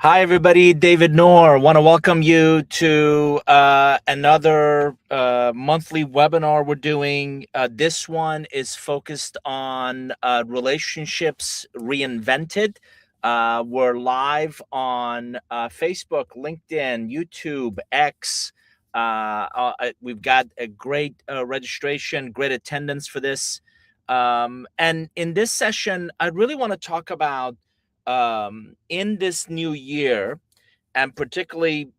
Hi, everybody. David Noor. Want to welcome you to another monthly webinar we're doing. This one is focused on relationships reinvented. We're live on Facebook, LinkedIn, YouTube, X. We've got a great registration, great attendance for this. And in this session, I really want to talk about in this new year, and particularly,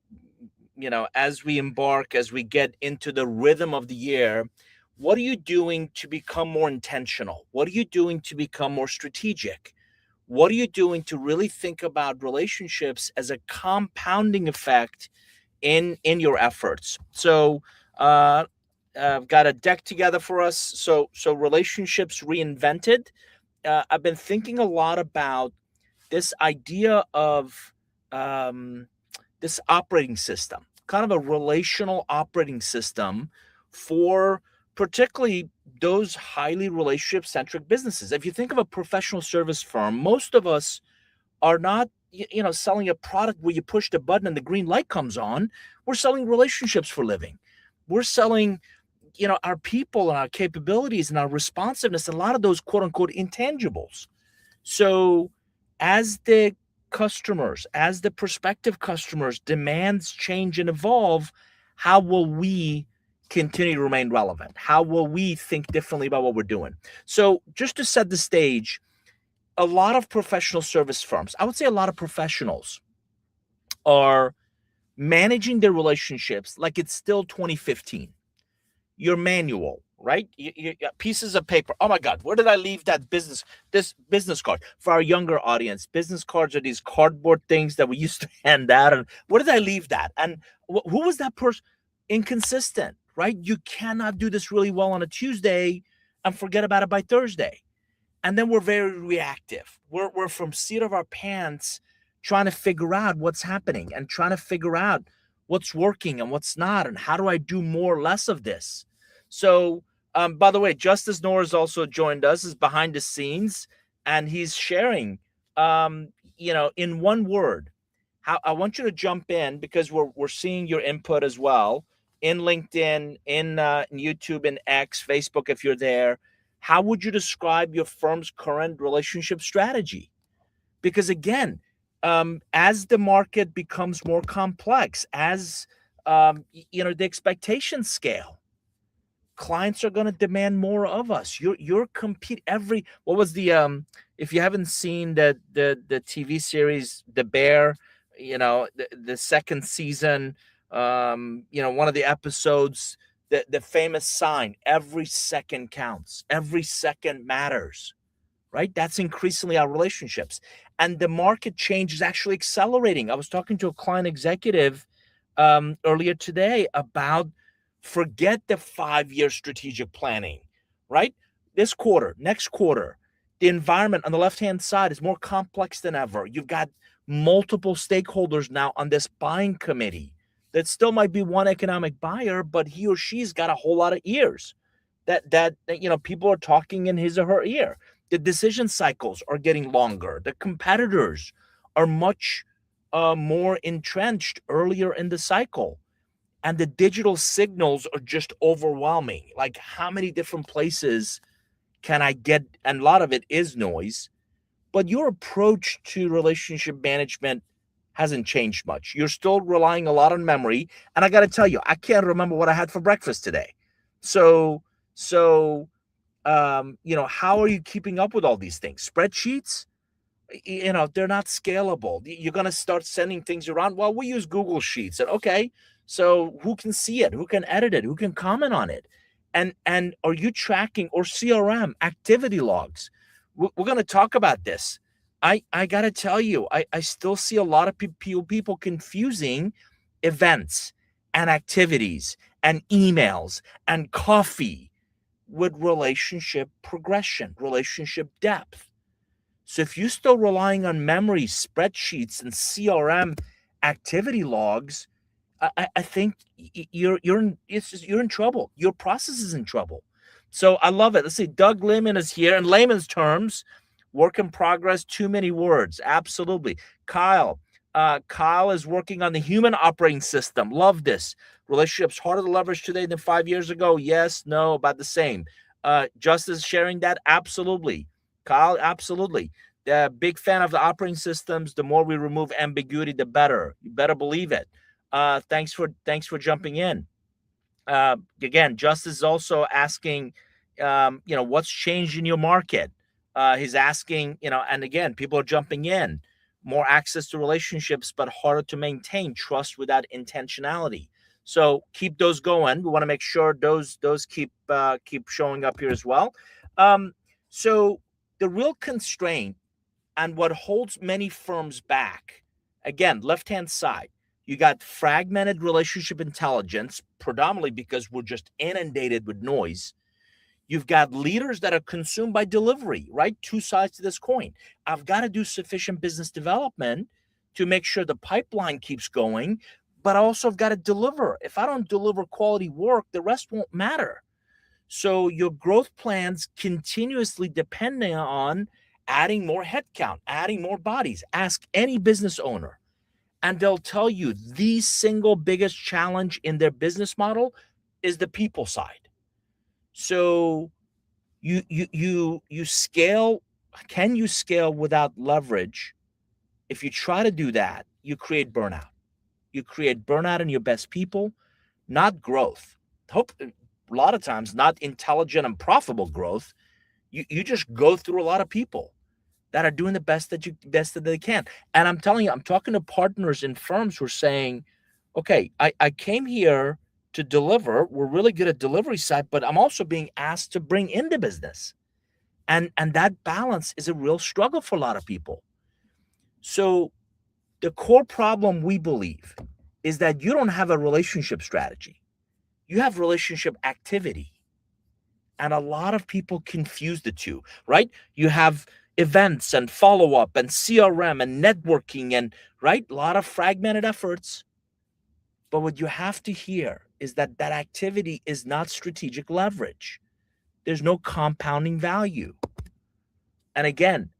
as we embark, as we get into the rhythm of the year, what are you doing to become more intentional? What are you doing to become more strategic? What are you doing to really think about relationships as a compounding effect in your efforts? So, I've got a deck together for us. So relationships reinvented. I've been thinking a lot about this idea of um, this operating system, kind of a relational operating system for particularly those highly relationship centric businesses. If you think of a professional service firm, most of us are not selling a product where you push the button and the green light comes on. We're selling relationships for a living. We're selling our people and our capabilities and our responsiveness and a lot of those quote unquote intangibles. So as the customers, as the prospective customers demands change and evolve, how will we continue to remain relevant? How will we think differently about what we're doing? So just to set the stage, a lot of professional service firms, I would say a lot of professionals are managing their relationships like it's still 2015. Your manual, right? Pieces of paper. Oh my God, where did I leave this business card? For our younger audience, business cards are these cardboard things that we used to hand out. And where did I leave that? And who was that person? Inconsistent, right? You cannot do this really well on a Tuesday and forget about it by Thursday. And then we're very reactive. We're from seat of our pants trying to figure out what's happening and trying to figure out what's working and what's not, and how do I do more or less of this. So, by the way, Justice Noor has also joined us, is behind the scenes, and he's sharing, in one word. How I want you to jump in because we're seeing your input as well in LinkedIn, in YouTube, in X, Facebook, if you're there. How would you describe your firm's current relationship strategy? Because again, as the market becomes more complex, as the expectations scale, clients are going to demand more of us. You're compete every. What was the if you haven't seen the TV series The Bear, the second season, one of the episodes, the famous sign, every second counts, every second matters, right? That's increasingly our relationships. And the market change is actually accelerating. I was talking to a client executive earlier today about forget the 5-year strategic planning, right? This quarter, next quarter, the environment on the left-hand side is more complex than ever. You've got multiple stakeholders now on this buying committee that still might be one economic buyer, but he or she's got a whole lot of ears that people are talking in his or her ear. The decision cycles are getting longer. The competitors are much more entrenched earlier in the cycle. And the digital signals are just overwhelming. Like, how many different places can I get? And a lot of it is noise. But your approach to relationship management hasn't changed much. You're still relying a lot on memory. And I got to tell you, I can't remember what I had for breakfast today. So, how are you keeping up with all these things? Spreadsheets? They're not scalable. You're going to start sending things around. Well, we use Google Sheets. And okay, so who can see it? Who can edit it? Who can comment on it? And are you tracking, or CRM activity logs? We're going to talk about this. I got to tell you, I still see a lot of people confusing events and activities and emails and coffee with relationship progression, relationship depth. So if you're still relying on memory, spreadsheets, and CRM activity logs, I think you're in trouble. Your process is in trouble. So I love it. Let's see. Doug Lehman is here. In layman's terms, work in progress, too many words. Absolutely. Kyle, Kyle is working on the human operating system. Love this. Relationships harder to leverage today than 5 years ago. Yes, no, about the same. Justice sharing that? Absolutely. Kyle, absolutely. The big fan of the operating systems. The more we remove ambiguity, the better. You better believe it. Thanks for jumping in. Again, Justice is also asking, what's changed in your market? He's asking, and again, people are jumping in. More access to relationships, but harder to maintain trust without intentionality. So keep those going. We want to make sure those keep showing up here as well. Um, so the real constraint and what holds many firms back, again, left hand side, you got fragmented relationship intelligence, predominantly because we're just inundated with noise. You've got leaders that are consumed by delivery, right? Two sides to this coin. I've got to do sufficient business development to make sure the pipeline keeps going, but I also have got to deliver. If I don't deliver quality work, the rest won't matter. So your growth plans continuously depending on adding more headcount, adding more bodies. Ask any business owner, and they'll tell you the single biggest challenge in their business model is the people side. So you scale. Can you scale without leverage? If you try to do that, you create burnout. You create burnout in your best people, not growth. Hope a lot of times not intelligent and profitable growth. You just go through a lot of people that are doing the best that they can. And I'm telling you, I'm talking to partners in firms who are saying, okay, I came here to deliver. We're really good at delivery side, but I'm also being asked to bring in the business. And that balance is a real struggle for a lot of people. So the core problem we believe is that you don't have a relationship strategy. You have relationship activity. And a lot of people confuse the two, right? You have events and follow up and CRM and networking and, right? A lot of fragmented efforts. But what you have to hear is that that activity is not strategic leverage. There's no compounding value. And again,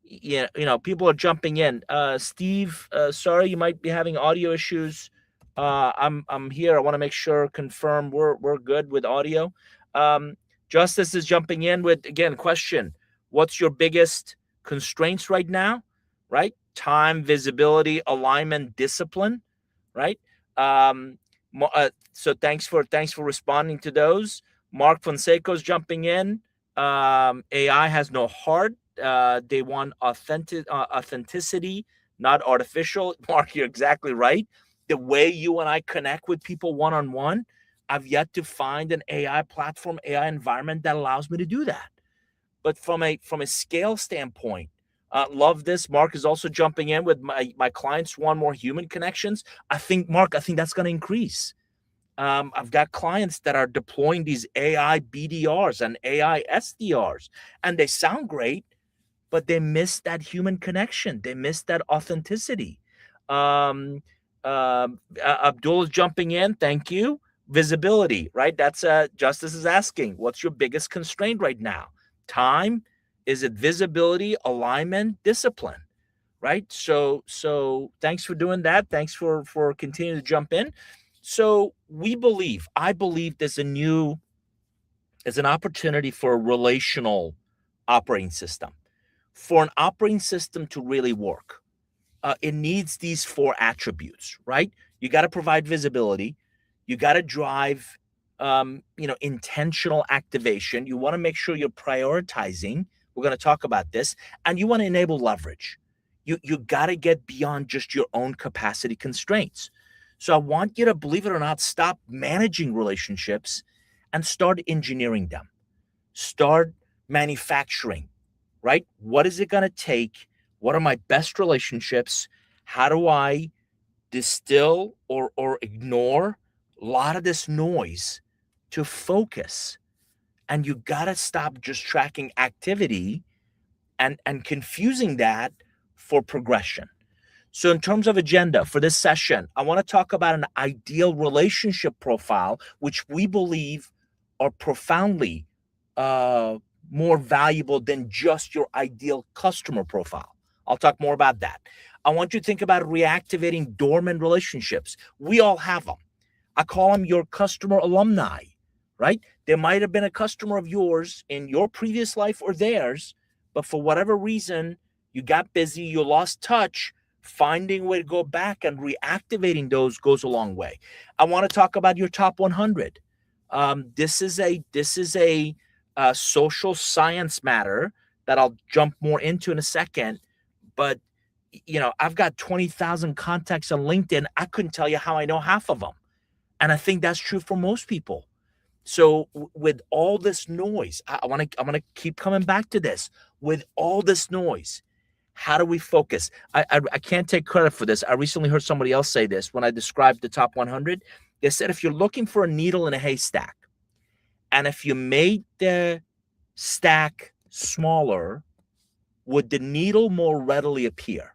yeah, people are jumping in. Steve, sorry, you might be having audio issues. I'm here. I want to make sure, confirm we're good with audio. Um, Justice is jumping in with again question. What's your biggest constraints right now? Right, time, visibility, alignment, discipline. Right. Um, so thanks for responding to those. Mark Fonseca's jumping in. AI has no heart. They want authenticity, not artificial. Mark, you're exactly right. The way you and I connect with people one on one, I've yet to find an AI platform, AI environment that allows me to do that. But from a scale standpoint, love this. Mark is also jumping in with my clients want more human connections. Mark, I think that's going to increase. I've got clients that are deploying these AI BDRs and AI SDRs, and they sound great, but they miss that human connection. They miss that authenticity. Um, Abdul is jumping in. Thank you. Visibility, right? That's Justice is asking, what's your biggest constraint right now? Time? Is it visibility, alignment, discipline? Right. So thanks for doing that. Thanks for continuing to jump in. So I believe there's an opportunity for a relational operating system. For an operating system to really work, it needs these four attributes, right? You got to provide visibility. You got to drive, intentional activation. You want to make sure you're prioritizing. We're going to talk about this, and you want to enable leverage. You got to get beyond just your own capacity constraints. So I want you to, believe it or not, stop managing relationships and start engineering them. Start manufacturing, right? What is it going to take? What are my best relationships? How do I distill or ignore a lot of this noise to focus? And you got to stop just tracking activity and confusing that for progression. So, in terms of agenda for this session, I want to talk about an ideal relationship profile, which we believe are profoundly uh, more valuable than just your ideal customer profile. I'll talk more about that. I want you to think about reactivating dormant relationships. We all have them. I call them your customer alumni, right? There might have been a customer of yours in your previous life or theirs, but for whatever reason, you got busy, you lost touch. Finding a way to go back and reactivating those goes a long way. I want to talk about your top 100. This is a social science matter that I'll jump more into in a second. But I've got 20,000 contacts on LinkedIn. I couldn't tell you how I know half of them. And I think that's true for most people. So with all this noise, I'm gonna keep coming back to this. With all this noise, how do we focus? I can't take credit for this. I recently heard somebody else say this when I described the top 100. They said if you're looking for a needle in a haystack, and if you made the stack smaller, would the needle more readily appear?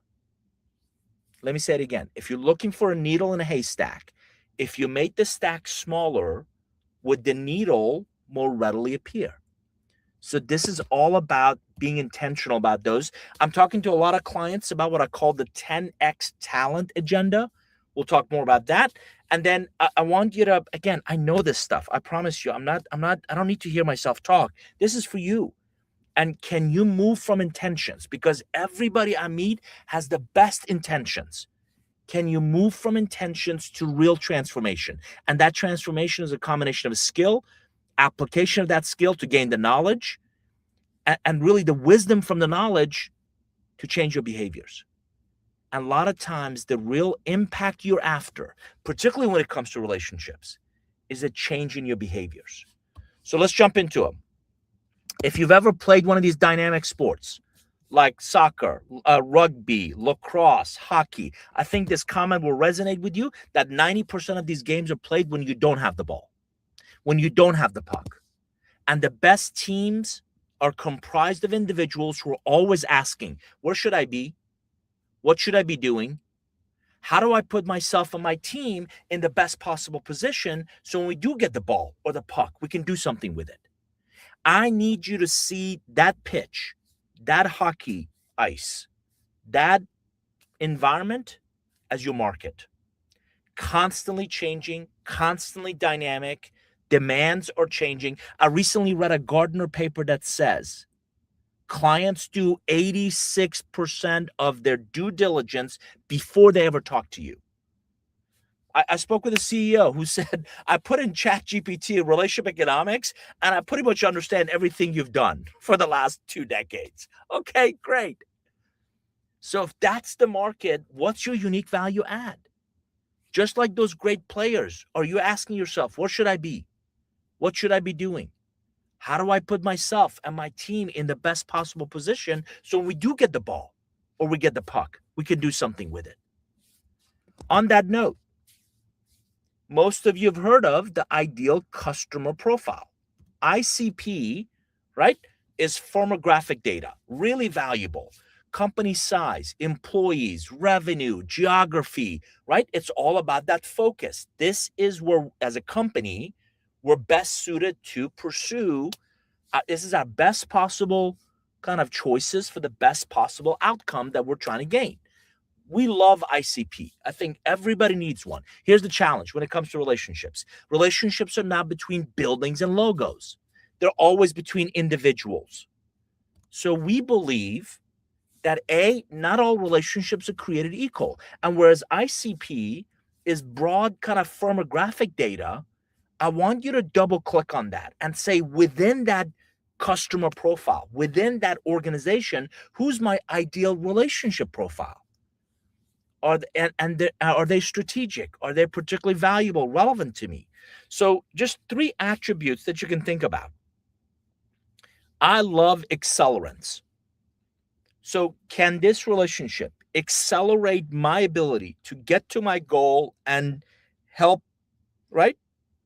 Let me say it again. If you're looking for a needle in a haystack, if you made the stack smaller, would the needle more readily appear? So this is all about being intentional about those. I'm talking to a lot of clients about what I call the 10x talent agenda. We'll talk more about that. And then I want you to, again, I know this stuff. I promise you, I don't need to hear myself talk. This is for you. And can you move from intentions? Because everybody I meet has the best intentions. Can you move from intentions to real transformation? And that transformation is a combination of a skill, application of that skill to gain the knowledge, and really the wisdom from the knowledge to change your behaviors. And a lot of times, the real impact you're after, particularly when it comes to relationships, is a change in your behaviors. So let's jump into them. If you've ever played one of these dynamic sports, like soccer, rugby, lacrosse, hockey, I think this comment will resonate with you that 90% of these games are played when you don't have the ball, when you don't have the puck. And the best teams are comprised of individuals who are always asking, where should I be? What should I be doing? How do I put myself and my team in the best possible position so when we do get the ball or the puck, we can do something with it? I need you to see that pitch, that hockey ice, that environment as your market. Constantly changing, constantly dynamic, demands are changing. I recently read a Gardner paper that says clients do 86% of their due diligence before they ever talk to you. I spoke with a CEO who said, I put in ChatGPT relationship economics, and I pretty much understand everything you've done for the last 2 decades. Okay, great. So if that's the market, what's your unique value add? Just like those great players, are you asking yourself, what should I be? What should I be doing? How do I put myself and my team in the best possible position so when we do get the ball or we get the puck, we can do something with it? On that note, most of you have heard of the ideal customer profile. ICP, right, is firmographic data, really valuable. Company size, employees, revenue, geography, right? It's all about that focus. This is where, as a company, we're best suited to pursue. This is our best possible kind of choices for the best possible outcome that we're trying to gain. We love ICP. I think everybody needs one. Here's the challenge when it comes to relationships. Relationships are not between buildings and logos. They're always between individuals. So we believe that not all relationships are created equal. And whereas ICP is broad kind of firmographic data, I want you to double click on that and say within that customer profile, within that organization, who's my ideal relationship profile? Are they strategic? Are they particularly valuable, relevant to me? So just 3 attributes that you can think about. I love accelerants. So can this relationship accelerate my ability to get to my goal and help, right,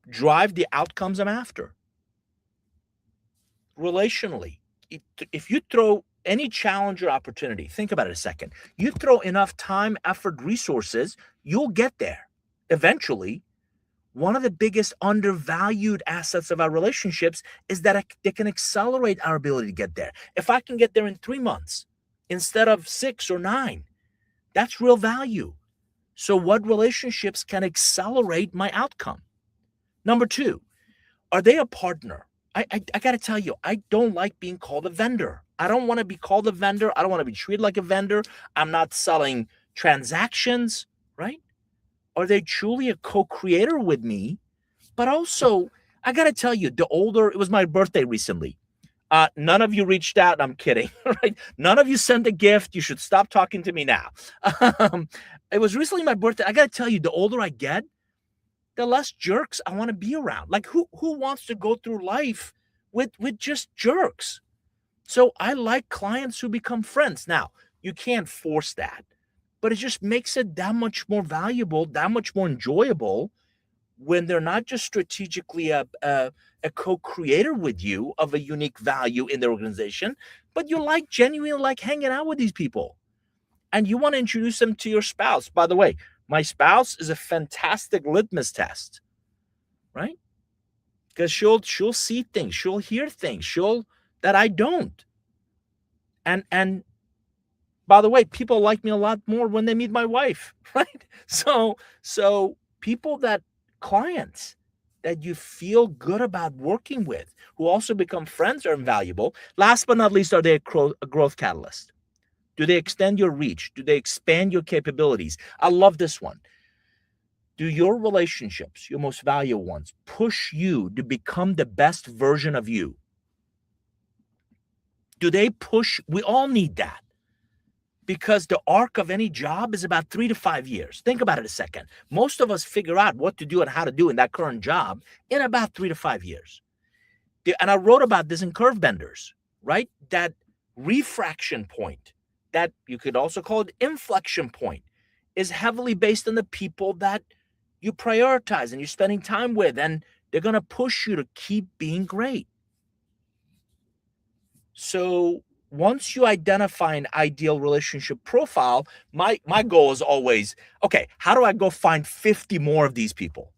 drive the outcomes I'm after? Relationally, if you throw any challenge or opportunity, think about it a second. You throw enough time, effort, resources, you'll get there eventually. One of the biggest undervalued assets of our relationships is that they can accelerate our ability to get there. If I can get there in 3 months, instead of 6 or 9. That's real value. So what relationships can accelerate my outcome? Number 2, are they a partner? I got to tell you, I don't like being called a vendor. I don't want to be called a vendor. I don't want to be treated like a vendor. I'm not selling transactions, right? Are they truly a co-creator with me? But also, I got to tell you, the older, it was my birthday recently. None of you reached out. I'm kidding, right? None of you sent a gift. You should stop talking to me now. Um, it was recently my birthday. I got to tell you, the older I get, the less jerks I want to be around. Like who wants to go through life with just jerks? So I like clients who become friends. Now, you can't force that, but it just makes it that much more valuable, that much more enjoyable when they're not just strategically a co-creator with you of a unique value in their organization, but you like genuinely like hanging out with these people and you want to introduce them to your spouse. By the way, my spouse is a fantastic litmus test, right? Because she'll see things, she'll hear things, she'll that I don't. And by the way, people like me a lot more when they meet my wife, right? So people that clients that you feel good about working with, who also become friends, are invaluable. Last but not least, are they a growth catalyst? Do they extend your reach? Do they expand your capabilities? I love this one. Do your relationships, your most valuable ones, push you to become the best version of you? Do they push? We all need that because the arc of any job is about 3 to 5 years. Think about it a second. Most of us figure out what to do and how to do in that current job in about 3 to 5 years. And I wrote about this in Curve Benders, right? That refraction point, that you could also call it inflection point, is heavily based on the people that you prioritize and you're spending time with, and they're going to push you to keep being great. So once you identify an ideal relationship profile, my goal is always, okay, how do I go find 50 more of these people?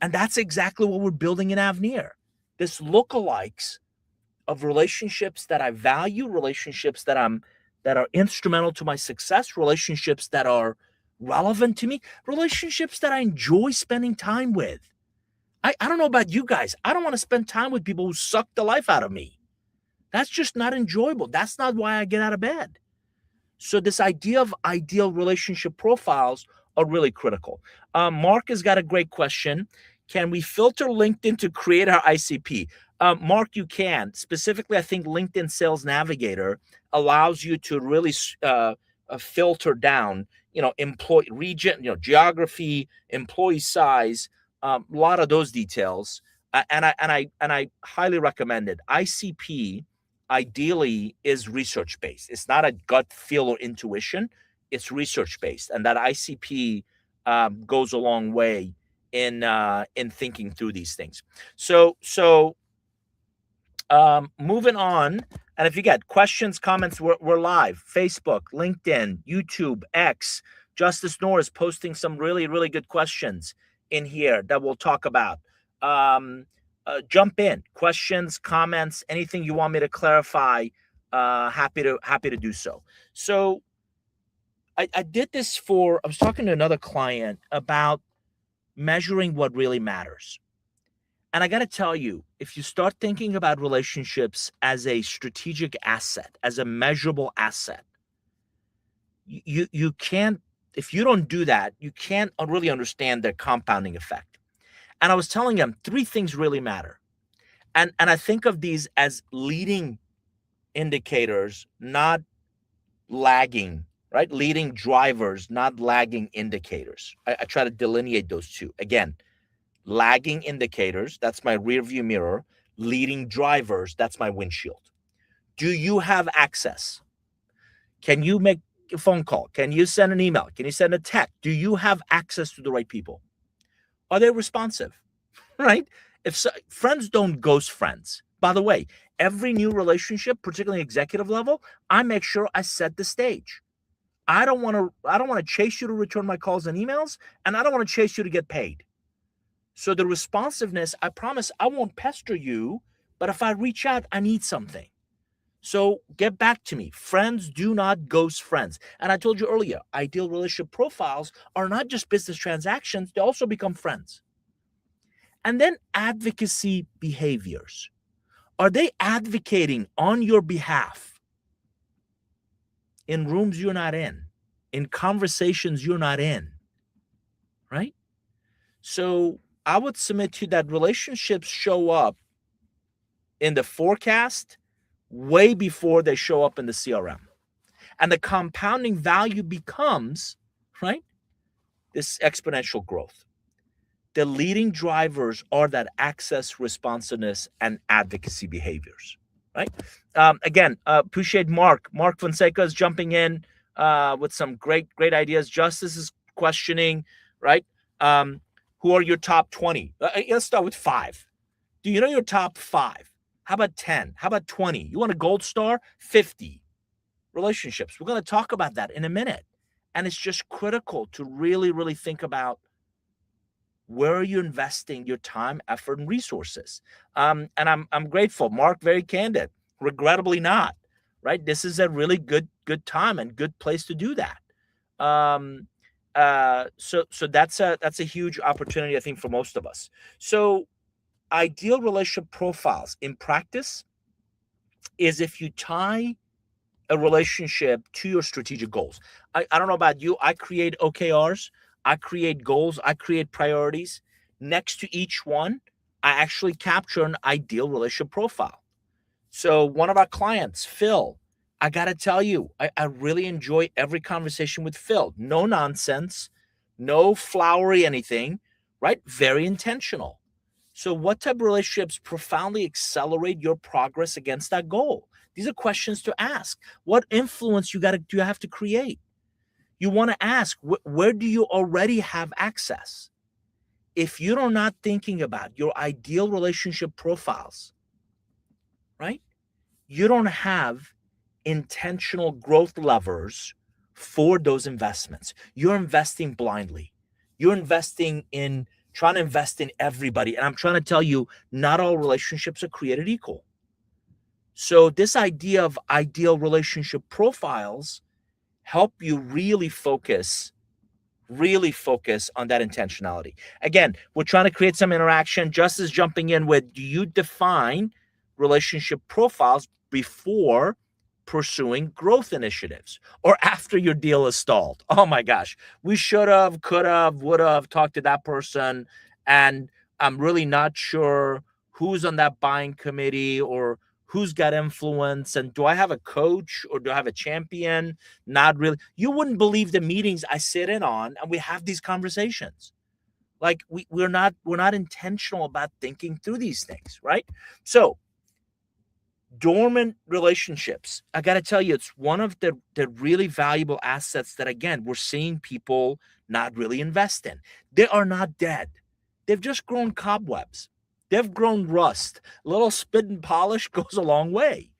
And that's exactly what we're building in Avneer. This lookalikes of relationships that I value, relationships that are instrumental to my success, relationships that are relevant to me, relationships that I enjoy spending time with. I don't know about you guys. I don't want to spend time with people who suck the life out of me. That's just not enjoyable. That's not why I get out of bed. So this idea of ideal relationship profiles are really critical. Mark has got a great question. Can we filter LinkedIn to create our ICP? Mark, you can. Specifically, I think LinkedIn Sales Navigator allows you to really filter down, employee region, geography, employee size, a lot of those details. And I highly recommend it. ICP ideally is research based. It's not a gut feel or intuition. It's research based, and that ICP goes a long way in thinking through these things. So moving on. And if you got questions, comments, we're live. Facebook, LinkedIn, YouTube, X. Justice Noor is posting some really, really good questions in here that we'll talk about. Jump in. Questions, comments, anything you want me to clarify. Happy to do so. So I did this I was talking to another client about measuring what really matters. And I got to tell you, if you start thinking about relationships as a strategic asset, as a measurable asset, you can't, if you don't do that, you can't really understand their compounding effect. And I was telling them 3 things really matter. And I think of these as leading indicators, not lagging, right? Leading drivers, not lagging indicators. I try to delineate those two. Again, lagging indicators, that's my rear view mirror. Leading drivers, that's my windshield. Do you have access? Can you make a phone call? Can you send an email? Can you send a text? Do you have access to the right people? Are they responsive? Right? Friends don't ghost friends. By the way, every new relationship, particularly executive level, I make sure I set the stage. I don't want to chase you to return my calls and emails, and I don't want to chase you to get paid. So the responsiveness, I promise I won't pester you, but if I reach out, I need something. So get back to me. Friends do not ghost friends. And I told you earlier, ideal relationship profiles are not just business transactions, they also become friends. And then advocacy behaviors. Are they advocating on your behalf in rooms you're not in conversations you're not in, right? So I would submit to you that relationships show up in the forecast way before they show up in the CRM. And the compounding value becomes, right, this exponential growth. The leading drivers are that access, responsiveness, and advocacy behaviors, right? Again, appreciate Mark. Mark Fonseca is jumping in with some great ideas. Justice is questioning, right? Who are your top 20? Let's start with 5. Do you know your top 5? How about 10? How about 20? You want a gold star? 50 relationships. We're going to talk about that in a minute. And it's just critical to really think about where are you investing your time, effort, and resources. And I'm grateful. Mark, very candid. Regrettably not. Right. This is a really good time and good place to do that. Um, so that's a huge opportunity, I think, for most of us. So ideal relationship profiles in practice is if you tie a relationship to your strategic goals. I don't know about you. I create OKRs, I create goals, I create priorities. Next to each one, I actually capture an ideal relationship profile. So, one of our clients, Phil, I got to tell you, I really enjoy every conversation with Phil. No nonsense, no flowery anything, right? Very intentional. So, what type of relationships profoundly accelerate your progress against that goal? These are questions to ask. What influence do you have to create? You want to ask, where do you already have access? If you're not thinking about your ideal relationship profiles, right? You don't have intentional growth levers for those investments. You're investing blindly. You're investing in trying to invest in everybody. And I'm trying to tell you, not all relationships are created equal. So this idea of ideal relationship profiles help you really focus on that intentionality. Again, we're trying to create some interaction. Justice jumping in with, do you define relationship profiles before pursuing growth initiatives or after your deal is stalled? Oh my gosh, we should have, could have, would have talked to that person. And I'm really not sure who's on that buying committee or who's got influence. And do I have a coach or do I have a champion? Not really. You wouldn't believe the meetings I sit in on and we have these conversations. Like we're not intentional about thinking through these things, right? So dormant relationships, I got to tell you, it's one of the really valuable assets that, again, we're seeing people not really invest in. They are not dead. They've just grown cobwebs. They've grown rust. A little spit and polish goes a long way.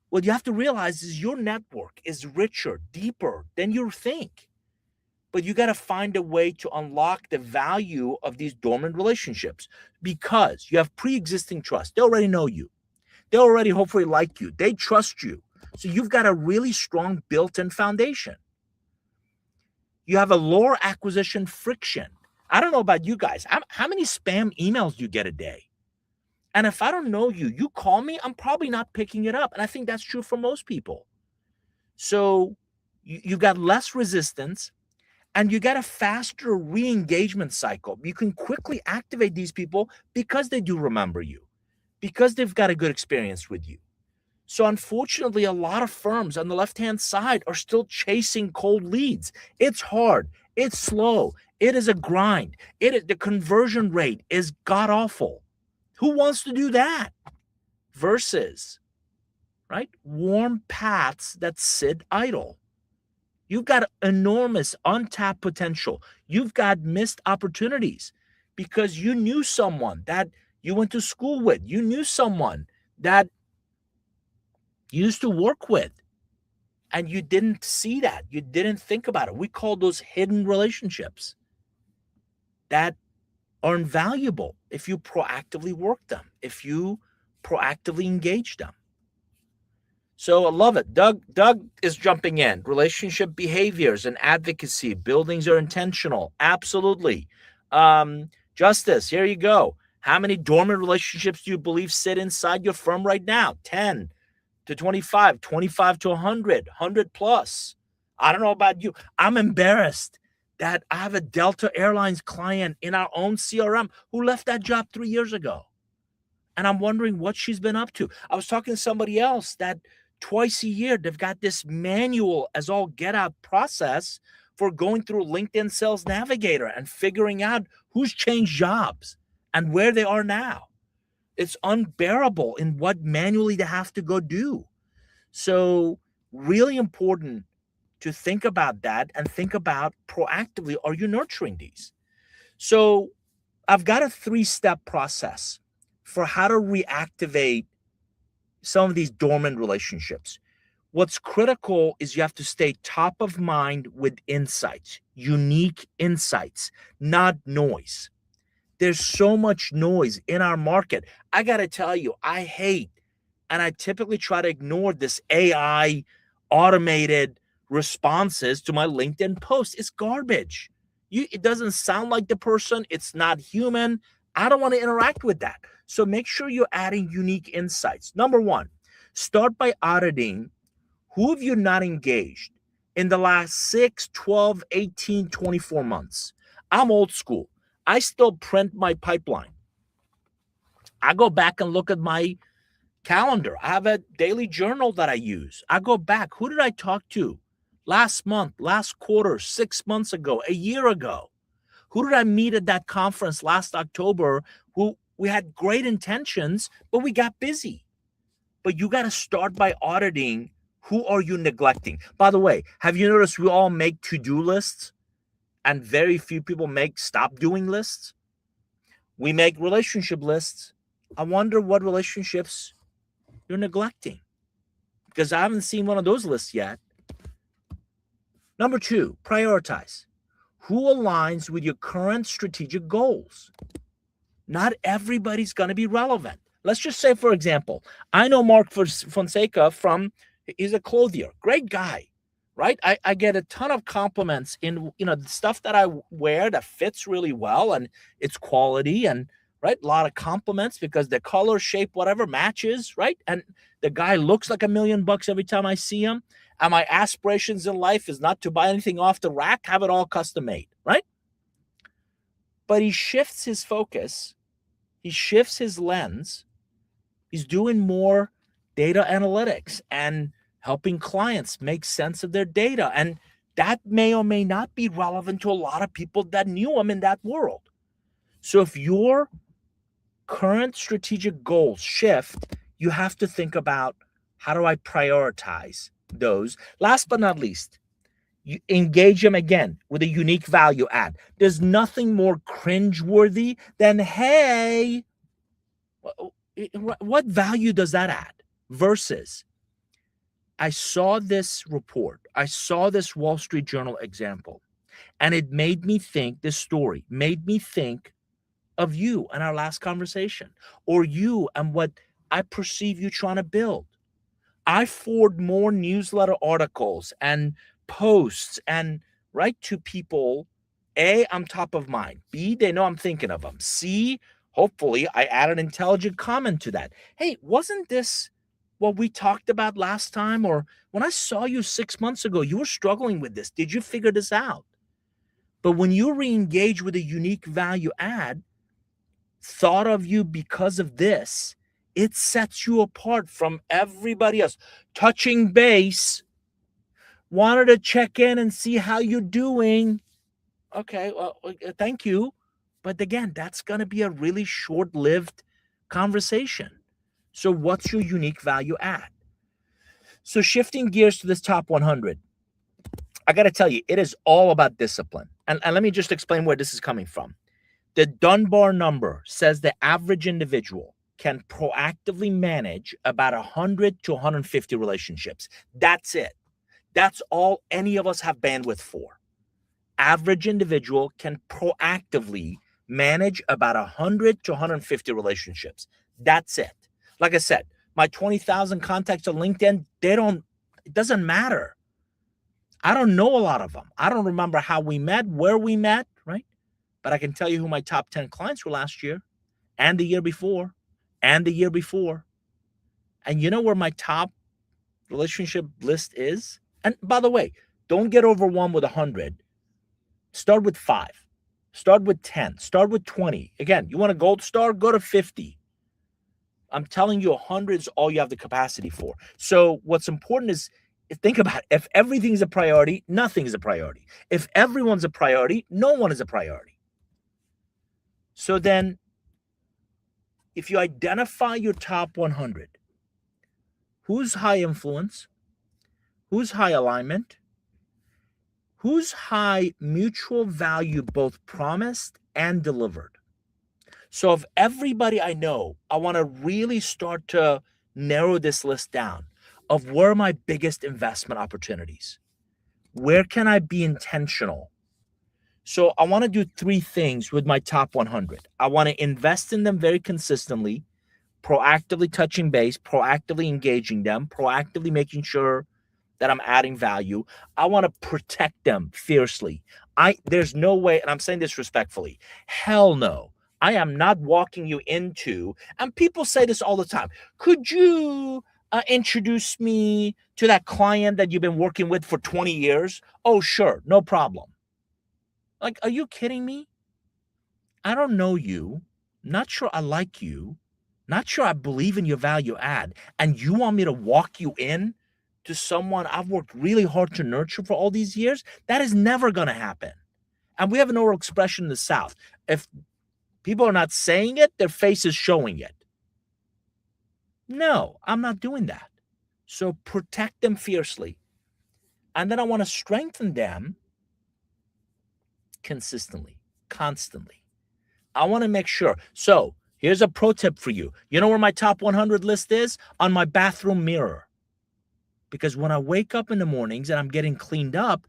What you have to realize is your network is richer, deeper than you think. But you got to find a way to unlock the value of these dormant relationships because you have pre-existing trust. They already know you. They already hopefully like you. They trust you. So you've got a really strong built-in foundation. You have a lower acquisition friction. I don't know about you guys. How many spam emails do you get a day? And if I don't know you, you call me, I'm probably not picking it up. And I think that's true for most people. So you got less resistance and you got a faster re-engagement cycle. You can quickly activate these people because they do remember you, because they've got a good experience with you. So unfortunately, a lot of firms on the left-hand side are still chasing cold leads. It's hard. It's slow. It is a grind. The conversion rate is god awful. Who wants to do that? Versus, right, warm paths that sit idle. You've got enormous untapped potential. You've got missed opportunities because you knew someone that you went to school with. You knew someone that you used to work with, and you didn't see that. You didn't think about it. We call those hidden relationships that are invaluable if you proactively work them, if you proactively engage them. So I love it. Doug is jumping in. Relationship behaviors and advocacy. Buildings are intentional. Absolutely. Justice, here you go. How many dormant relationships do you believe sit inside your firm right now? 10 to 25, 25 to 100, 100 plus. I don't know about you. I'm embarrassed that I have a Delta Airlines client in our own CRM who left that job 3 years ago. And I'm wondering what she's been up to. I was talking to somebody else that twice a year they've got this manual as all get out process for going through LinkedIn Sales Navigator and figuring out who's changed jobs and where they are now. It's unbearable in what manually they have to go do. So, really important to think about that and think about proactively, are you nurturing these? So, I've got a 3-step process for how to reactivate some of these dormant relationships. What's critical is you have to stay top of mind with insights, unique insights, not noise. There's so much noise in our market. I got to tell you, I hate, and I typically try to ignore this AI automated responses to my LinkedIn post. It's garbage. It doesn't sound like the person. It's not human. I don't want to interact with that. So make sure you're adding unique insights. Number one, start by auditing who have you not engaged in the last 6, 12, 18, 24 months. I'm old school. I still print my pipeline. I go back and look at my calendar. I have a daily journal that I use. I go back. Who did I talk to last month, last quarter, 6 months ago, a year ago? Who did I meet at that conference last October who we had great intentions, but we got busy? But you got to start by auditing who are you neglecting. By the way, have you noticed we all make to-do lists and very few people make stop doing lists? We make relationship lists. I wonder what relationships you're neglecting, because I haven't seen one of those lists yet. Number 2, prioritize. Who aligns with your current strategic goals? Not everybody's going to be relevant. Let's just say, for example, I know Mark Fonseca he's a clothier, great guy, right? I get a ton of compliments in, the stuff that I wear that fits really well and it's quality, and right, a lot of compliments because the color, shape, whatever matches, right? And the guy looks like $1 million every time I see him. And my aspirations in life is not to buy anything off the rack, have it all custom made, right? But he shifts his focus, he shifts his lens. He's doing more data analytics and helping clients make sense of their data. And that may or may not be relevant to a lot of people that knew him in that world. So if your current strategic goals shift, you have to think about, how do I prioritize those? Last but not least, you engage them again with a unique value add. There's nothing more cringeworthy than, hey, what value does that add? Versus, I saw this report, I saw this Wall Street Journal example, and it made me think, this story made me think of you and our last conversation, or you and what I perceive you trying to build. I forward more newsletter articles and posts and write to people. A, I'm top of mind. B, they know I'm thinking of them. C, hopefully I add an intelligent comment to that. Hey, wasn't this what we talked about last time? Or when I saw you 6 months ago, you were struggling with this. Did you figure this out? But when you re-engage with a unique value add, thought of you because of this, it sets you apart from everybody else. Touching base, wanted to check in and see how you're doing. Okay, well, thank you. But again, that's going to be a really short-lived conversation. So what's your unique value add? So shifting gears to this top 100, I got to tell you, it is all about discipline. And let me just explain where this is coming from. The Dunbar number says the average individual can proactively manage about 100 to 150 relationships. That's it. That's all any of us have bandwidth for. Average individual can proactively manage about 100 to 150 relationships. That's it. Like I said, My 20,000 contacts on LinkedIn, it doesn't matter. I don't know a lot of them. I don't remember how we met, where we met, right? But I can tell you who my top 10 clients were last year and the year before and the year before. And you know where my top relationship list is? And by the way, don't get overwhelmed with 100. Start with 5. Start with 10. Start with 20. Again, you want a gold star? Go to 50. I'm telling you, 100 is all you have the capacity for. So what's important is, think about it. If everything's a priority, nothing is a priority. If everyone's a priority, no one is a priority. So then, if you identify your top 100, who's high influence, who's high alignment, who's high mutual value, both promised and delivered. So of everybody I know, I want to really start to narrow this list down of where are my biggest investment opportunities? Where can I be intentional? So I want to do 3 things with my top 100. I want to invest in them very consistently, proactively touching base, proactively engaging them, proactively making sure that I'm adding value. I want to protect them fiercely. There's no way, and I'm saying this respectfully, hell no. I am not walking you into, and people say this all the time, could you introduce me to that client that you've been working with for 20 years? Oh, sure, no problem. Like, are you kidding me? I don't know you. Not sure I like you. Not sure I believe in your value add. And you want me to walk you in to someone I've worked really hard to nurture for all these years? That is never going to happen. And we have an oral expression in the South. If people are not saying it, their face is showing it. No, I'm not doing that. So protect them fiercely. And then I want to strengthen them consistently, constantly. I want to make sure. So here's a pro tip for you. You know where my top 100 list is? On my bathroom mirror. Because when I wake up in the mornings and I'm getting cleaned up,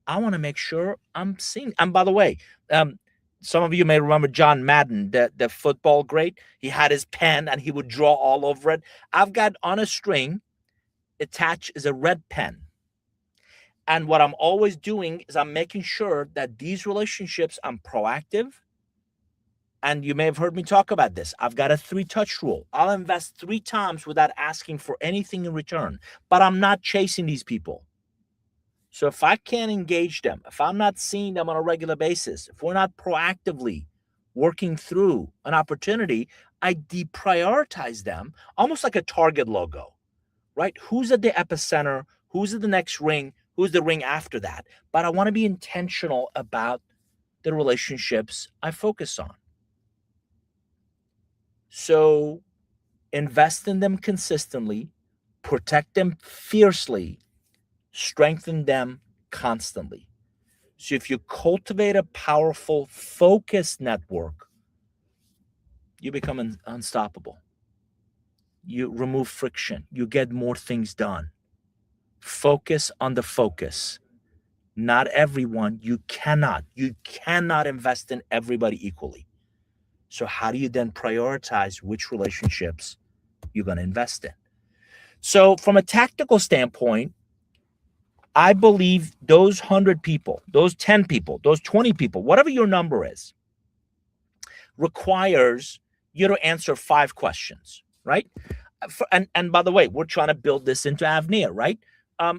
I want to make sure I'm seeing. And by the way, some of you may remember John Madden, the football great. He had his pen and he would draw all over it. I've got on a string attached is a red pen. And what I'm always doing is I'm making sure that these relationships, I'm proactive. And you may have heard me talk about this. I've got a 3-touch rule. I'll invest 3 times without asking for anything in return. But I'm not chasing these people. So if I can't engage them, if I'm not seeing them on a regular basis, if we're not proactively working through an opportunity, I deprioritize them, almost like a Target logo, right? Who's at the epicenter? Who's at the next ring? Who's the ring after that? But I want to be intentional about the relationships I focus on. So invest in them consistently, protect them fiercely, strengthen them constantly. So if you cultivate a powerful, focused network, you become unstoppable. You remove friction. You get more things done. Focus on the focus. Not everyone. You cannot invest in everybody equally. So how do you then prioritize which relationships you're going to invest in? So from a tactical standpoint, I believe those 100 people, those 10 people, those 20 people, whatever your number is, requires you to answer 5 questions, right? And by the way, we're trying to build this into Avnia, right?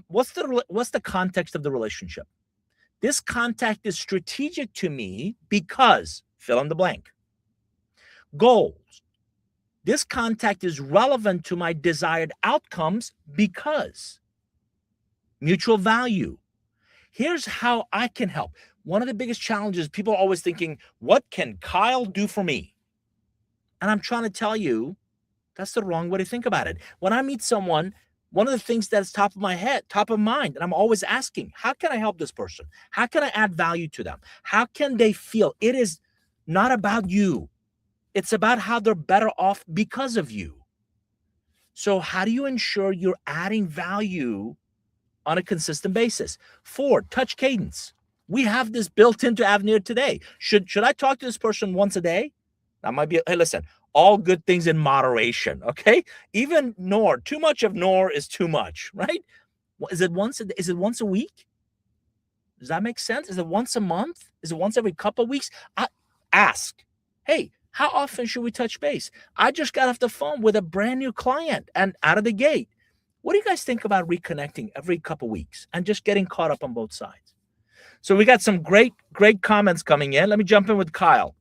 What's the context of the relationship? This contact is strategic to me because fill in the blank. Goals. This contact is relevant to my desired outcomes because mutual value. Here's how I can help. One of the biggest challenges, people are always thinking, what can Kyle do for me? And I'm trying to tell you, that's the wrong way to think about it. When I meet someone, one of the things that's top of my head, top of mind, and I'm always asking, how can I help this person? How can I add value to them? How can they feel? It is not about you. It's about how they're better off because of you. So how do you ensure you're adding value on a consistent basis? 4, touch cadence. We have this built into Avenir today. Should I talk to this person once a day? That might be, hey, listen, All good things in moderation. Okay. Even nor too much of nor is too much, right? Is it once a week? Does that make sense? Is it once a month? Is it once every couple of weeks? Ask, hey, how often should we touch base? I just got off the phone with a brand new client and out of the gate. What do you guys think about reconnecting every couple of weeks and just getting caught up on both sides? So we got some great comments coming in. Let me jump in with Kyle.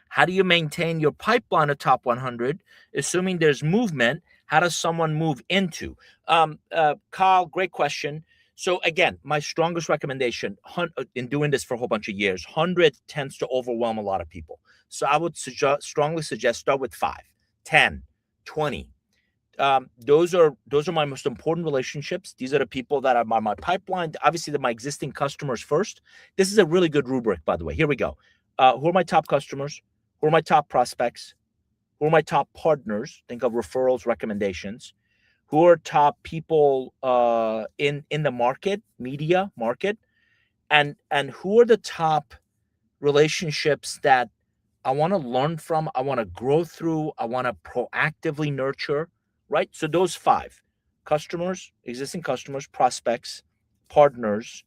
How do you maintain your pipeline of top 100, assuming there's movement? How does someone move into? Kyle, great question. So again, my strongest recommendation in doing this for a whole bunch of years, 100 tends to overwhelm a lot of people. So I would strongly suggest start with 5, 10, 20. Those are my most important relationships. These are the people that are my pipeline. Obviously, they're my existing customers first. This is a really good rubric, by the way. Here we go. Who are my top customers? Who are my top prospects? Who are my top partners? Think of referrals, recommendations. Who are top people in the market, media market, and who are the top relationships that I want to learn from, I want to grow through, I want to proactively nurture, right? So those 5 customers, existing customers, prospects, partners,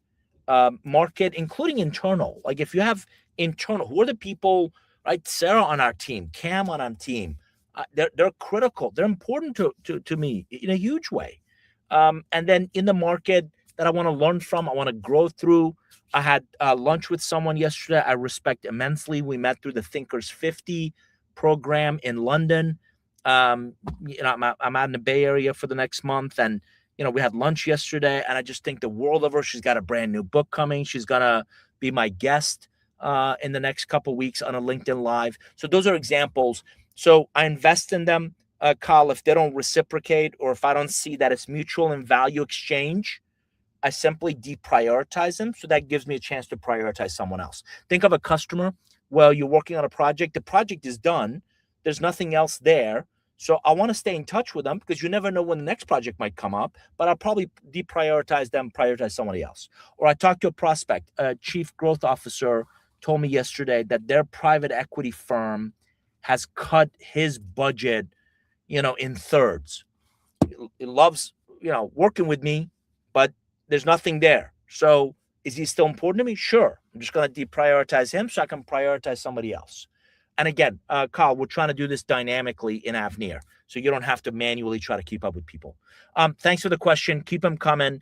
market, including internal. Like if you have internal, who are the people, right? Sarah on our team, Cam on our team, they're critical. They're important to me in a huge way. And then in the market that I want to learn from, I want to grow through. I had lunch with someone yesterday I respect immensely. We met through the Thinkers 50 program in London. I'm out in the Bay Area for the next month, and we had lunch yesterday, and I just think the world of her. She's got a brand new book coming. She's gonna be my guest in the next couple of weeks on a LinkedIn Live. So those are examples. So I invest in them, Kyle. If they don't reciprocate, or if I don't see that it's mutual in value exchange, I simply deprioritize them. So that gives me a chance to prioritize someone else. Think of a customer. Well, you're working on a project. The project is done. There's nothing else there. So I want to stay in touch with them because you never know when the next project might come up, but I'll probably deprioritize them, prioritize somebody else. Or I talked to a prospect, a chief growth officer told me yesterday that their private equity firm has cut his budget, in thirds. He loves, working with me, but there's nothing there. So is he still important to me? Sure. I'm just going to deprioritize him so I can prioritize somebody else. And again, Kyle, we're trying to do this dynamically in Avneer, so you don't have to manually try to keep up with people. Thanks for the question. Keep them coming.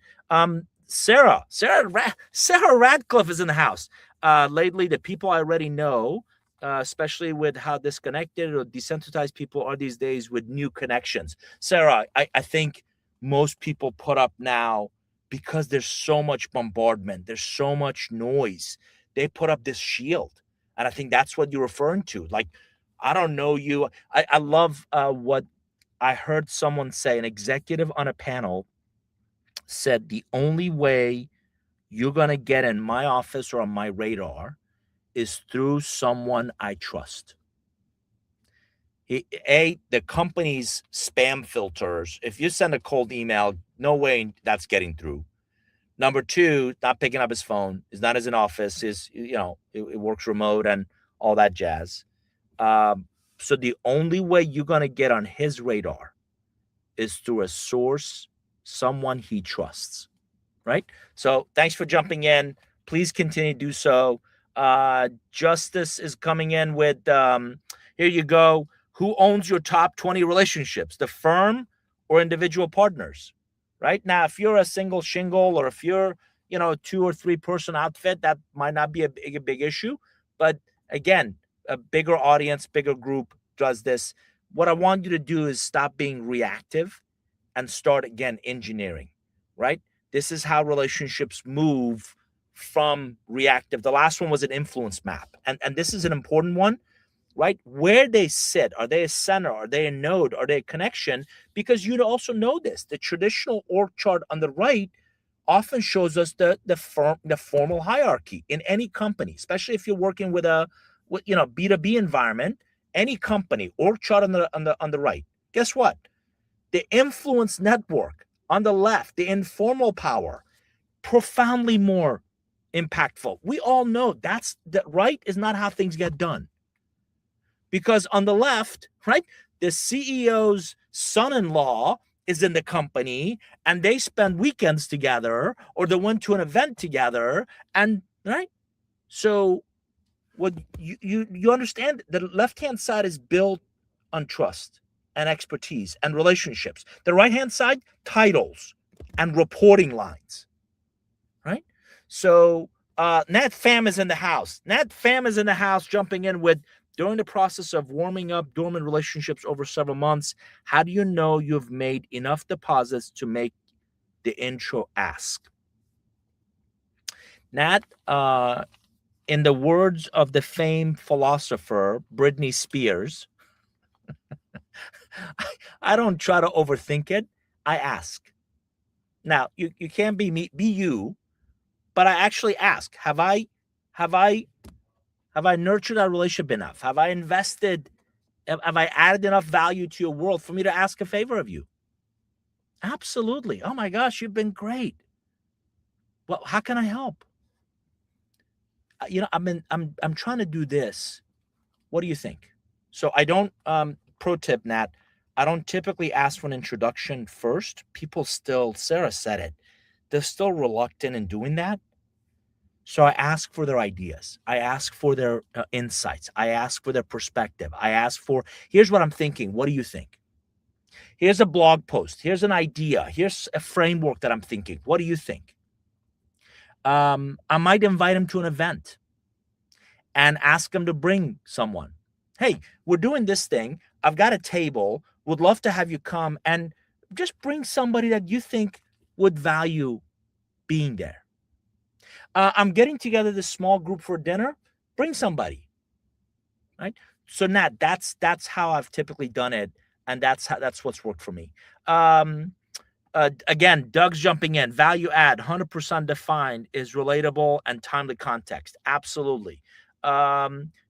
Sarah Radcliffe is in the house. Lately, the people I already know, especially with how disconnected or desensitized people are these days with new connections. Sarah, I think most people put up now because there's so much bombardment, there's so much noise. They put up this shield. And I think that's what you're referring to. Like, I don't know you. I love what I heard someone say, an executive on a panel said, the only way you're going to get in my office or on my radar is through someone I trust. The company's spam filters, if you send a cold email, no way that's getting through. Number 2, not picking up his phone, is not as an office, it works remote and all that jazz. So the only way you're going to get on his radar is through a source, someone he trusts, right? So thanks for jumping in. Please continue to do so. Justice is coming in with, here you go. Who owns your top 20 relationships, the firm or individual partners? Right now, if you're a single shingle or if you're, a 2 or 3 person outfit, that might not be a big issue. But again, a bigger audience, bigger group does this. What I want you to do is stop being reactive and start again engineering, right? This is how relationships move from reactive. The last one was an influence map. And this is an important one, right? Where they sit. Are they a center? Are they a node? Are they a connection? Because you'd also know this. The traditional org chart on the right often shows us the formal hierarchy in any company, especially if you're working with B2B environment, any company, org chart on the right. Guess what? The influence network on the left, the informal power, profoundly more impactful. We all know that right is not how things get done. Because on the left, right, the CEO's son-in-law is in the company and they spend weekends together, or they went to an event together, and right. So what you understand, the left-hand side is built on trust and expertise and relationships. The right-hand side, titles and reporting lines, right? So Nat Pham is in the house. Nat Pham is in the house, jumping in with, during the process of warming up dormant relationships over several months, how do you know you've made enough deposits to make the intro ask? Nat, in the words of the famed philosopher Britney Spears, I don't try to overthink it. I ask. Now, you can't be you, but I actually ask, have I have I nurtured our relationship enough? Have I invested, have I added enough value to your world for me to ask a favor of you? Absolutely. Oh my gosh, you've been great. Well, how can I help? I'm trying to do this. What do you think? So I don't, pro tip, Nat, I don't typically ask for an introduction first. People still, Sarah said it, they're still reluctant in doing that. So I ask for their ideas. I ask for their insights. I ask for their perspective. I ask for, here's what I'm thinking. What do you think? Here's a blog post. Here's an idea. Here's a framework that I'm thinking. What do you think? I might invite them to an event and ask them to bring someone. Hey, we're doing this thing. I've got a table. Would love to have you come and just bring somebody that you think would value being there. I'm getting together this small group for dinner. Bring somebody, right? So Nat, that's how I've typically done it, and that's what's worked for me. Again, Doug's jumping in. Value add, 100% defined, is relatable and timely context. Absolutely.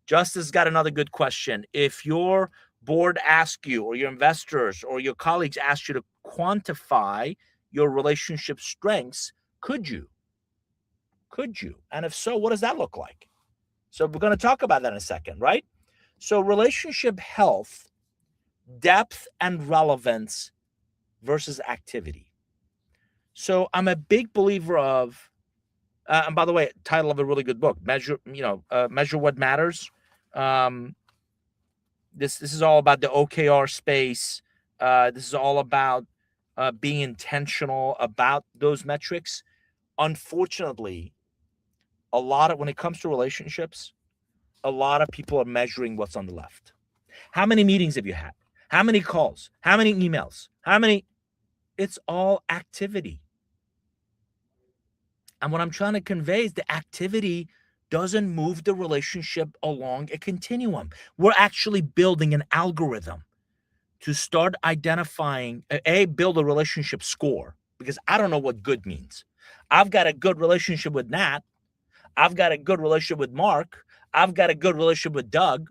Justice got another good question. If your board asks you, or your investors or your colleagues ask you to quantify your relationship strengths, could you? Could you? And if so, what does that look like? So we're going to talk about that in a second, right? So relationship health, depth and relevance versus activity. So I'm a big believer of, and by the way, title of a really good book, Measure What Matters. This is all about the OKR space. This is all about being intentional about those metrics. Unfortunately, when it comes to relationships, a lot of people are measuring what's on the left. How many meetings have you had? How many calls? How many emails? It's all activity. And what I'm trying to convey is the activity doesn't move the relationship along a continuum. We're actually building an algorithm to start identifying, build a relationship score, because I don't know what good means. I've got a good relationship with Nat. I've got a good relationship with Mark. I've got a good relationship with Doug.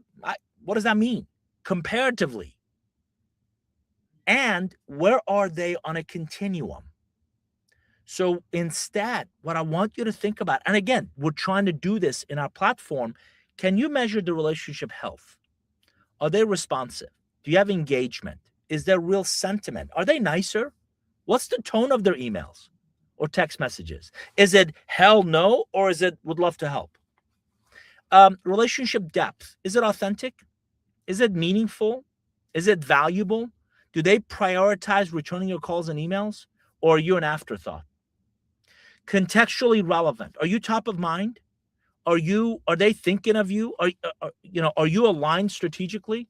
What does that mean comparatively? And where are they on a continuum? So instead, what I want you to think about, and again, we're trying to do this in our platform. Can you measure the relationship health? Are they responsive? Do you have engagement? Is there real sentiment? Are they nicer? What's the tone of their emails or text messages? Is it hell no, or is it would love to help? Relationship depth. Is it authentic? Is it meaningful? Is it valuable? Do they prioritize returning your calls and emails, or are you an afterthought? Contextually relevant. Are you top of mind? Are they thinking of you? Are you aligned strategically?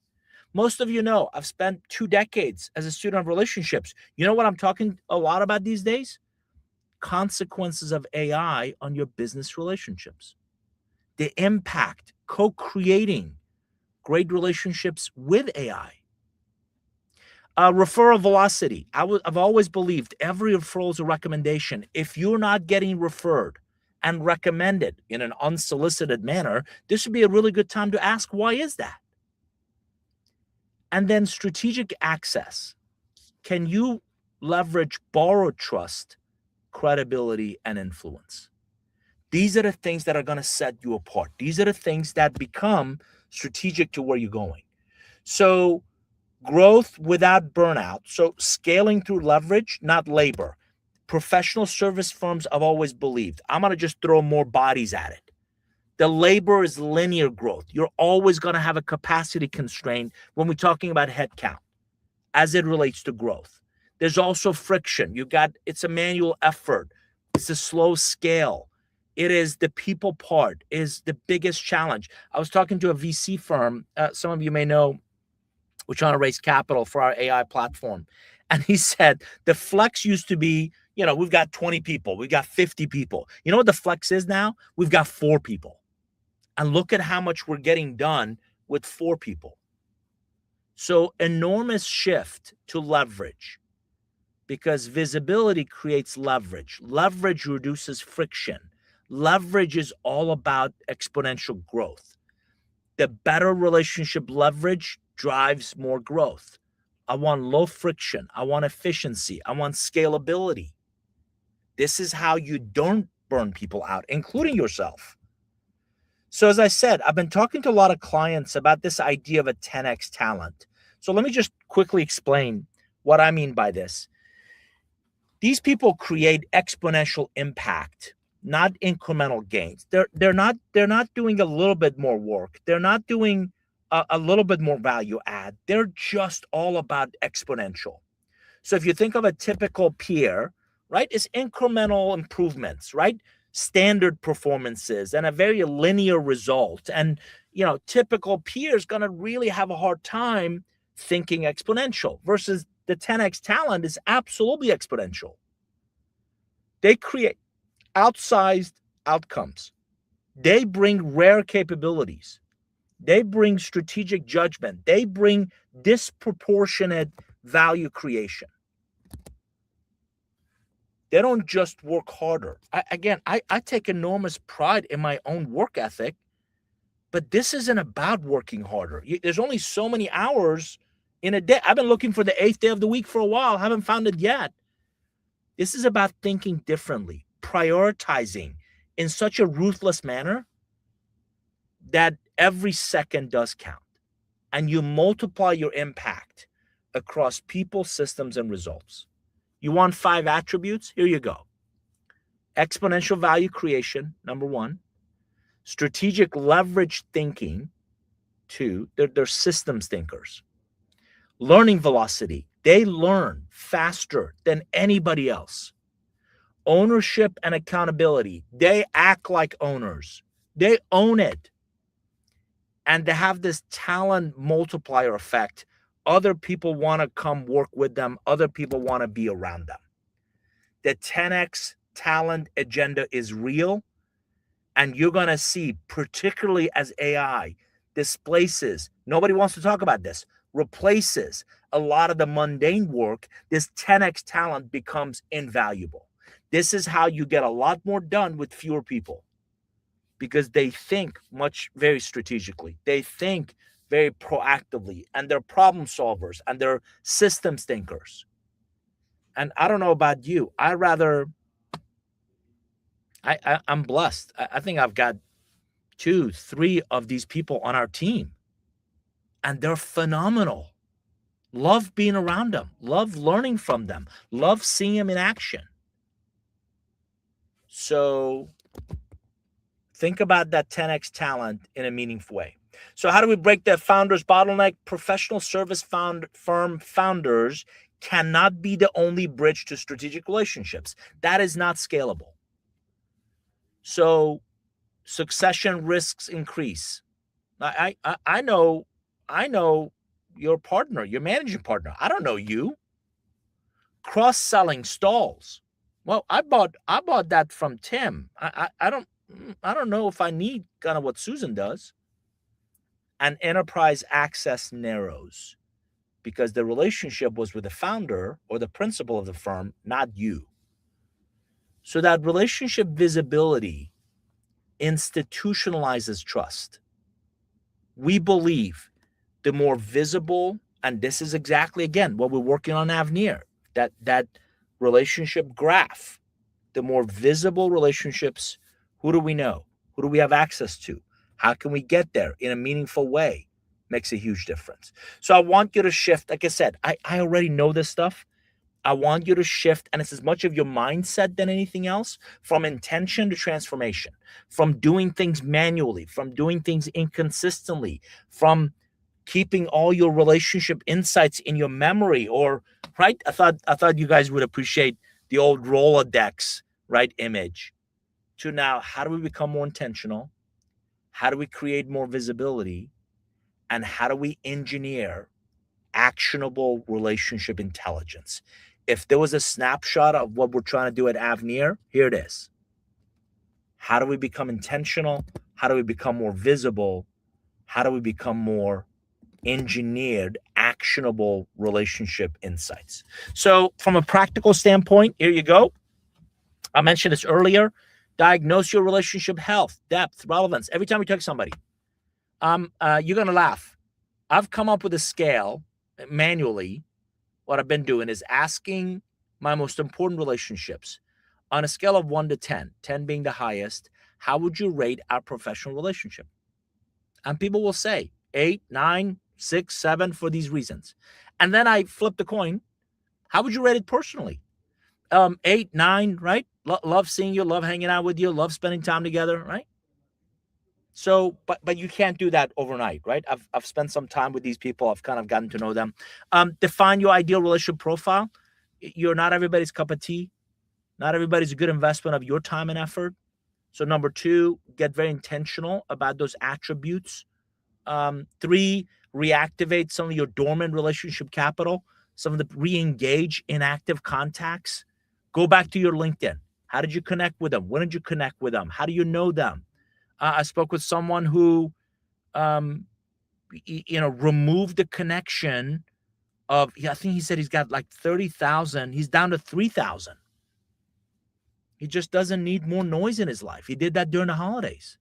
Most of you know I've spent 2 decades as a student of relationships. You know what I'm talking a lot about these days? Consequences of AI on your business relationships. The impact, co-creating great relationships with AI. Referral velocity. I've always believed every referral is a recommendation. If you're not getting referred and recommended in an unsolicited manner, this would be a really good time to ask, why is that? And then strategic access. Can you leverage borrowed trust, credibility, and influence? These are the things that are going to set you apart. These are the things that become strategic to where you're going. So growth without burnout. So scaling through leverage, not labor. Professional service firms have always believed, I'm going to just throw more bodies at it. The labor is linear growth. You're always going to have a capacity constraint when we're talking about headcount as it relates to growth. There's also friction. It's a manual effort. It's a slow scale. It is the people part is the biggest challenge. I was talking to a VC firm. Some of you may know we're trying to raise capital for our AI platform. And he said the flex used to be, we've got 20 people, we've got 50 people. You know what the flex is now? We've got 4 people. And look at how much we're getting done with 4 people. So enormous shift to leverage, because visibility creates leverage. Leverage reduces friction. Leverage is all about exponential growth. The better relationship leverage drives more growth. I want low friction. I want efficiency. I want scalability. This is how you don't burn people out, including yourself. So as I said, I've been talking to a lot of clients about this idea of a 10x talent. So let me just quickly explain what I mean by this. These people create exponential impact, not incremental gains. They're not doing a little bit more work. They're not doing a little bit more value add. They're just all about exponential. So if you think of a typical peer, right, it's incremental improvements, right? Standard performances and a very linear result. And, typical peer is going to really have a hard time thinking exponential versus the 10x talent is absolutely exponential. They create outsized outcomes. They bring rare capabilities. They bring strategic judgment. They bring disproportionate value creation. They don't just work harder. I take enormous pride in my own work ethic, but this isn't about working harder. There's only so many hours in a day. I've been looking for the 8th day of the week for a while. Haven't found it yet. This is about thinking differently, prioritizing in such a ruthless manner that every second does count. And you multiply your impact across people, systems, and results. You want 5 attributes? Here you go. Exponential value creation, number 1. Strategic leverage thinking, 2. They're systems thinkers. Learning velocity. They learn faster than anybody else. Ownership and accountability. They act like owners. They own it. And they have this talent multiplier effect. Other people want to come work with them. Other people want to be around them. The 10x talent agenda is real. And you're going to see, particularly as AI displaces, nobody wants to talk about this, replaces a lot of the mundane work, this 10x talent becomes invaluable. This is how you get a lot more done with fewer people, because they think very strategically. They think very proactively, and they're problem solvers, and they're systems thinkers. And I don't know about you. I'm blessed. I think I've got 2, 3 of these people on our team, and they're phenomenal. Love being around them, love learning from them, love seeing them in action. So think about that 10x talent in a meaningful way. So how do we break that founder's bottleneck? Professional service firm founders cannot be the only bridge to strategic relationships. That is not scalable. So succession risks increase. I know your partner, your managing partner. I don't know you. Cross-selling stalls. Well, I bought that from Tim. I don't know if I need kind of what Susan does. And enterprise access narrows because the relationship was with the founder or the principal of the firm, not you. So that relationship visibility institutionalizes trust. We believe the more visible, and this is exactly, again, what we're working on Avneer, that relationship graph, the more visible relationships, who do we know? Who do we have access to? How can we get there in a meaningful way? makes a huge difference. So I want you to shift. Like I said, I already know this stuff. I want you to shift, and it's as much of your mindset than anything else, from intention to transformation, from doing things manually, from doing things inconsistently, from keeping all your relationship insights in your memory, or right. I thought you guys would appreciate the old Rolodex, right, image, to now how do we become more intentional? How do we create more visibility? And how do we engineer actionable relationship intelligence? If there was a snapshot of what we're trying to do at Avneer, here it is. How do we become intentional? How do we become more visible? How do we become more engineered, actionable relationship insights? So, from a practical standpoint, here you go. I mentioned this earlier. Diagnose your relationship health, depth, relevance. Every time you talk to somebody, you're going to laugh. I've come up with a scale manually. What I've been doing is asking my most important relationships on a scale of 1 to 10, 10 being the highest, how would you rate our professional relationship? And people will say 8, 9, 6, 7 for these reasons. And then I flip the coin. How would you rate it personally? 8, 9, right? Love seeing you, love hanging out with you, love spending time together, right? So, but you can't do that overnight, right? I've spent some time with these people. I've kind of gotten to know them. Define your ideal relationship profile. You're not everybody's cup of tea. Not everybody's a good investment of your time and effort. So number 2, get very intentional about those attributes. 3, reactivate some of your dormant relationship capital. Some of the re-engage inactive contacts. Go back to your LinkedIn. How did you connect with them? When did you connect with them? How do you know them? I spoke with someone who, removed the connection of, I think he said he's got like 30,000. He's down to 3,000. He just doesn't need more noise in his life. He did that during the holidays.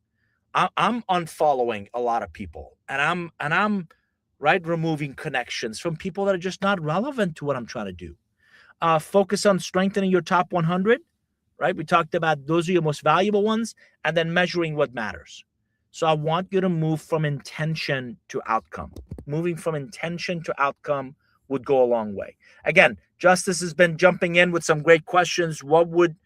I'm unfollowing a lot of people, and I'm right, removing connections from people that are just not relevant to what I'm trying to do. Focus on strengthening your top 100. Right? We talked about those are your most valuable ones, and then measuring what matters. So I want you to move from intention to outcome. Moving from intention to outcome would go a long way. Again, Justice has been jumping in with some great questions. What would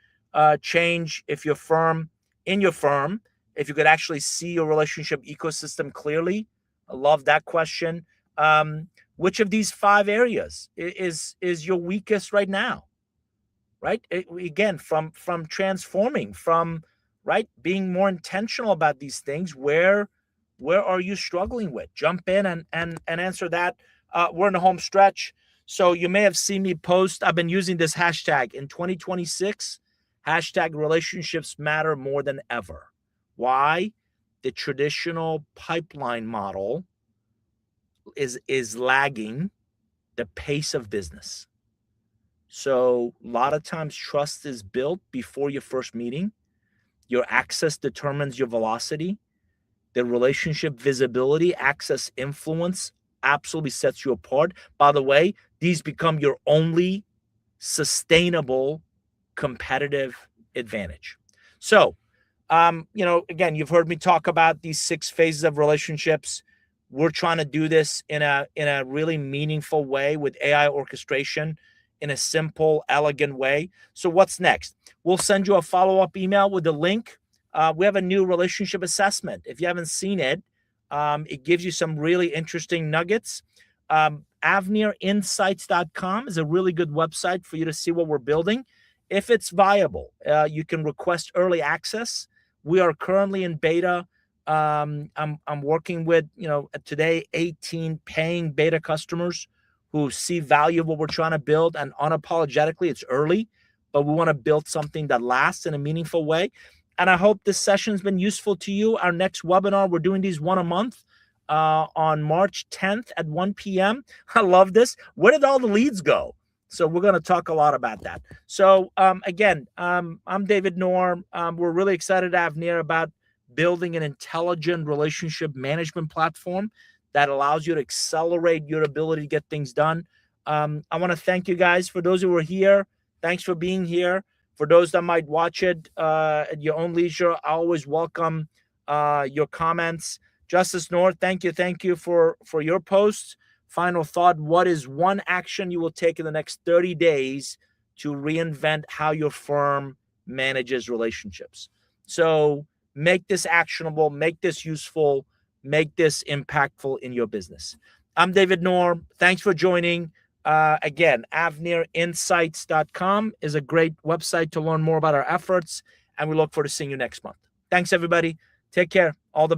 change if your firm, if you could actually see your relationship ecosystem clearly? I love that question. Which of these 5 areas is your weakest right now? Right? Again, from transforming, from right, being more intentional about these things. Where are you struggling with? Jump in and answer that. We're in the home stretch, so you may have seen me post. I've been using this hashtag in 2026. Hashtag relationships matter more than ever. Why? The traditional pipeline model is lagging the pace of business. So a lot of times trust is built before your first meeting. Your access determines your velocity. The relationship visibility, access, influence absolutely sets you apart. By the way, these become your only sustainable competitive advantage. So, again, you've heard me talk about these 6 phases of relationships. We're trying to do this in a really meaningful way with AI orchestration, in a simple, elegant way. So what's next? We'll send you a follow-up email with a link. We have a new relationship assessment. If you haven't seen it, it gives you some really interesting nuggets. AvneerInsights.com is a really good website for you to see what we're building. If it's viable, you can request early access. We are currently in beta. I'm working with, today 18 paying beta customers who see value of what we're trying to build, and unapologetically, it's early, but we want to build something that lasts in a meaningful way. And I hope this session has been useful to you. Our next webinar, we're doing these one a month on March 10th at 1 p.m. I love this. Where did all the leads go? So we're going to talk a lot about that. So again, I'm David Noor. We're really excited to have Avneer about building an intelligent relationship management platform that allows you to accelerate your ability to get things done. I want to thank you guys. For those who are here, thanks for being here. For those that might watch it at your own leisure, I always welcome your comments. Justice North, thank you for your post. Final thought: what is one action you will take in the next 30 days to reinvent how your firm manages relationships? So make this actionable, make this useful, make this impactful in your business. I'm David Noor. Thanks for joining. Again, avnirinsights.com is a great website to learn more about our efforts, and we look forward to seeing you next month. Thanks, everybody. Take care. All the